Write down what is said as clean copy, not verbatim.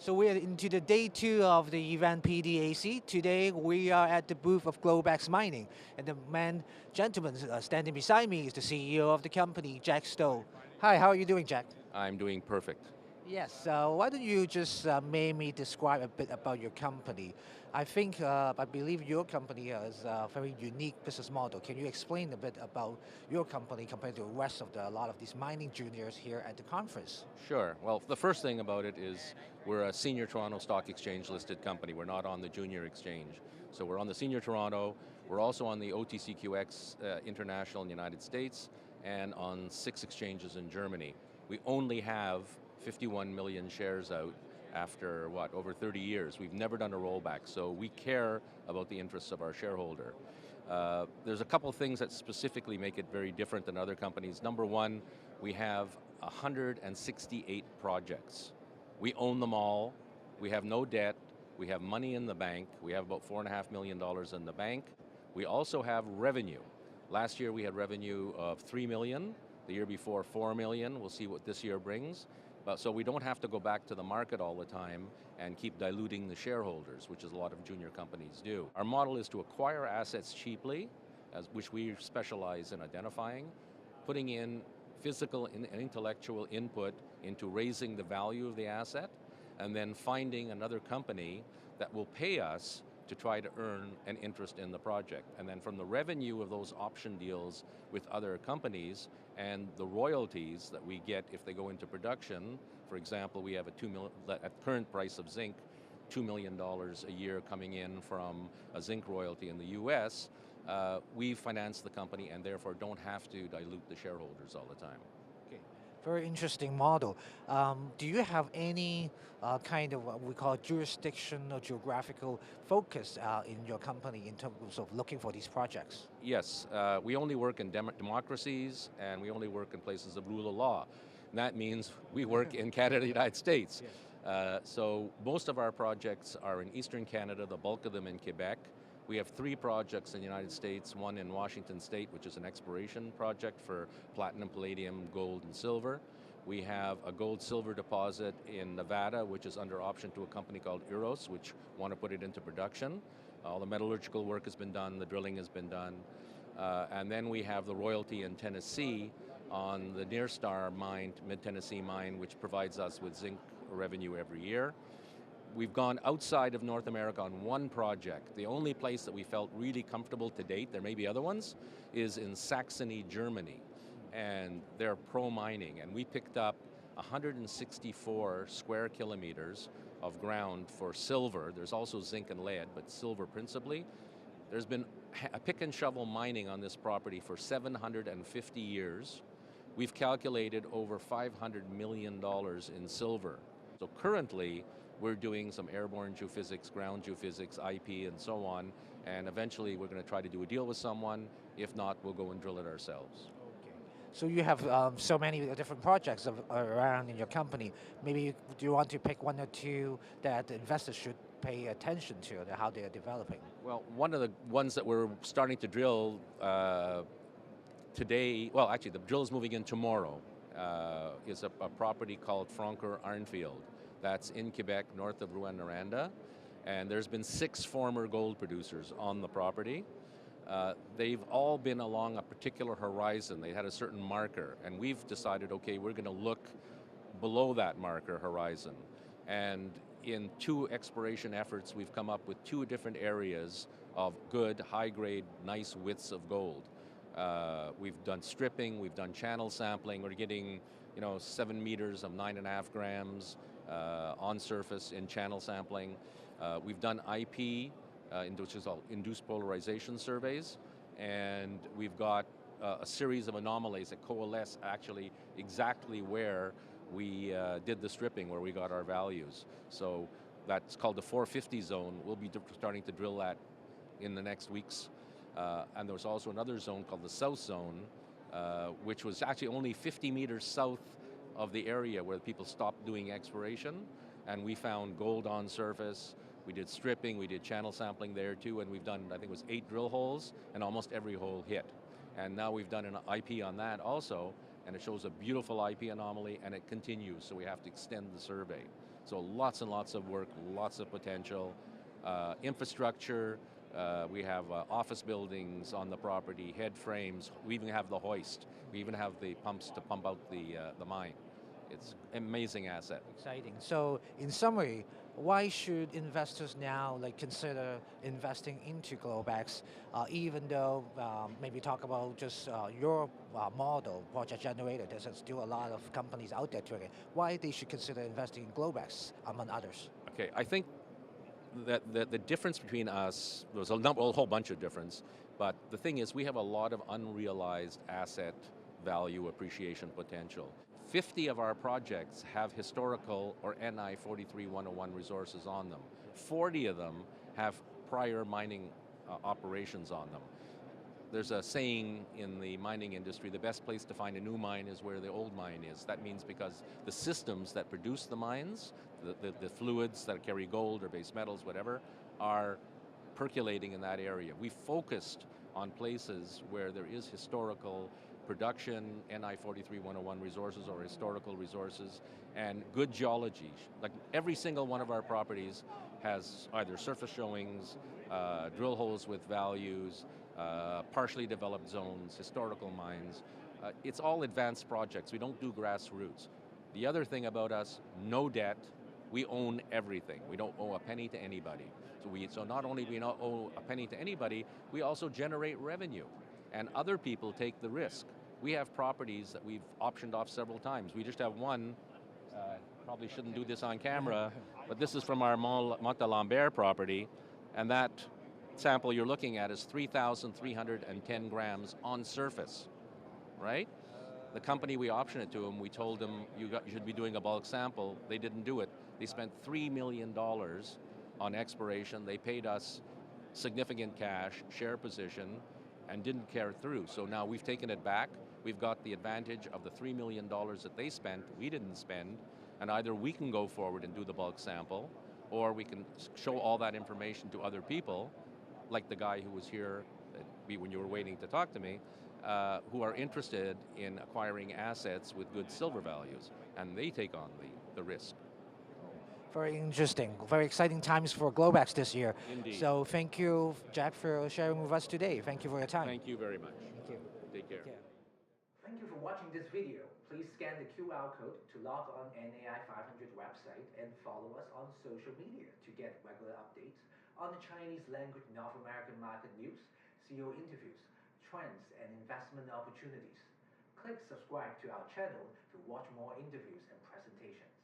So we're into the day 2 of the event PDAC. Today we are at the booth of Globex Mining, and the gentleman standing beside me is the CEO of the company, Jack Stoch. Hi, how are you doing, Jack? I'm doing perfect. Yes, why don't you just maybe describe a bit about your company? I believe your company has a very unique business model. Can you explain a bit about your company compared to the rest of a lot of these mining juniors here at the conference? Sure. Well, the first thing about it is we're a senior Toronto Stock Exchange listed company. We're not on the junior exchange. So we're on the senior Toronto. We're also on the OTCQX International in the United States and on 6 exchanges in Germany. We only have 51 million shares out after, over 30 years. We've never done a rollback, so we care about the interests of our shareholder. There's a couple things that specifically make it very different than other companies. Number one, we have 168 projects. We own them all. We have no debt. We have money in the bank. We have about $4.5 million in the bank. We also have revenue. Last year we had revenue of $3 million. The year before, $4 million. We'll see what this year brings. So we don't have to go back to the market all the time and keep diluting the shareholders, which is a lot of junior companies do. Our model is to acquire assets cheaply, which we specialize in identifying, putting in physical and intellectual input into raising the value of the asset, and then finding another company that will pay us to try to earn an interest in the project. And then from the revenue of those option deals with other companies and the royalties that we get if they go into production, for example, we have at current price of zinc, $2 million a year coming in from a zinc royalty in the US, we finance the company and therefore don't have to dilute the shareholders all the time. Very interesting model. Do you have any kind of what we call jurisdiction or geographical focus in your company in terms of looking for these projects? Yes, we only work in democracies and we only work in places of rule of law. And that means we work in Canada, the United States. Yes. So most of our projects are in Eastern Canada, the bulk of them in Quebec. We have 3 projects in the United States, one in Washington State, which is an exploration project for platinum, palladium, gold, and silver. We have a gold-silver deposit in Nevada, which is under option to a company called Eros, which want to put it into production. All the metallurgical work has been done, the drilling has been done. And then we have the royalty in Tennessee on the Near Star mine, Mid-Tennessee mine, which provides us with zinc revenue every year. We've gone outside of North America on one project. The only place that we felt really comfortable to date, there may be other ones, is in Saxony, Germany. And they're pro-mining, and we picked up 164 square kilometers of ground for silver. There's also zinc and lead, but silver principally. There's been a pick and shovel mining on this property for 750 years. We've calculated over $500 million in silver. So currently, we're doing some airborne geophysics, ground geophysics, IP, and so on, and eventually we're going to try to do a deal with someone. If not, we'll go and drill it ourselves. Okay. So you have so many different projects around in your company. Maybe do you want to pick 1 or 2 that the investors should pay attention to, how they are developing? Well, one of the ones that we're starting to drill today, well actually the drill is moving in tomorrow, is a property called Francoeur Ironfield. That's in Quebec, north of Rouyn-Noranda, and there's been 6 former gold producers on the property. They've all been along a particular horizon. They had a certain marker, and we've decided, okay, we're going to look below that marker horizon. And in 2 exploration efforts, we've come up with 2 different areas of good, high-grade, nice widths of gold. We've done stripping, we've done channel sampling. We're getting 7 meters of 9.5 grams on surface in channel sampling. We've done IP, which is called induced polarization surveys, and we've got a series of anomalies that coalesce actually exactly where we did the stripping, where we got our values. So that's called the 450 zone. We'll be starting to drill that in the next weeks. And there was also another zone called the South Zone, which was actually only 50 meters south of the area where people stopped doing exploration, and we found gold on surface. We did stripping, we did channel sampling there too, and we've done, I think it was 8 drill holes, and almost every hole hit. And now we've done an IP on that also, and it shows a beautiful IP anomaly, and it continues, so we have to extend the survey. So lots and lots of work, lots of potential. Infrastructure, we have office buildings on the property, head frames, we even have the hoist. We even have the pumps to pump out the mine. It's an amazing asset. Exciting. So, in summary, why should investors now consider investing into Globex, even though maybe talk about just your model, project generator? There's still a lot of companies out there doing it. Why they should consider investing in Globex among others? Okay, I think that the difference between us, there's a whole bunch of difference, but the thing is we have a lot of unrealized asset value appreciation potential. 50 of our projects have historical or NAI500 resources on them. 40 of them have prior mining operations on them. There's a saying in the mining industry, the best place to find a new mine is where the old mine is. That means because the systems that produce the mines, the fluids that carry gold or base metals, whatever, are percolating in that area. We focused on places where there is historical production, NAI500 resources or historical resources, and good geology. Like every single one of our properties has either surface showings, drill holes with values, partially developed zones, historical mines. It's all advanced projects. We don't do grassroots. The other thing about us, no debt. We own everything. We don't owe a penny to anybody. So not only do we not owe a penny to anybody, we also generate revenue, and other people take the risk. We have properties that we've optioned off several times. We just have one, probably shouldn't do this on camera, but this is from our Montalembert property, and that sample you're looking at is 3,310 grams on surface, right? The company we optioned it to them, we told them you should be doing a bulk sample. They didn't do it. They spent $3 million on exploration. They paid us significant cash, share position, and didn't carry through. So now we've taken it back. We've got the advantage of the $3 million that they spent, we didn't spend, and either we can go forward and do the bulk sample, or we can show all that information to other people, like the guy who was here when you were waiting to talk to me, who are interested in acquiring assets with good silver values, and they take on the risk. Very interesting, very exciting times for Globex this year. Indeed. So thank you, Jack, for sharing with us today. Thank you for your time. Thank you very much. Thank you. Take care. Thank you for watching this video. Please scan the QR code to log on NAI500 website and follow us on social media to get regular updates on the Chinese language North American market news, CEO interviews, trends, and investment opportunities. Click subscribe to our channel to watch more interviews and presentations.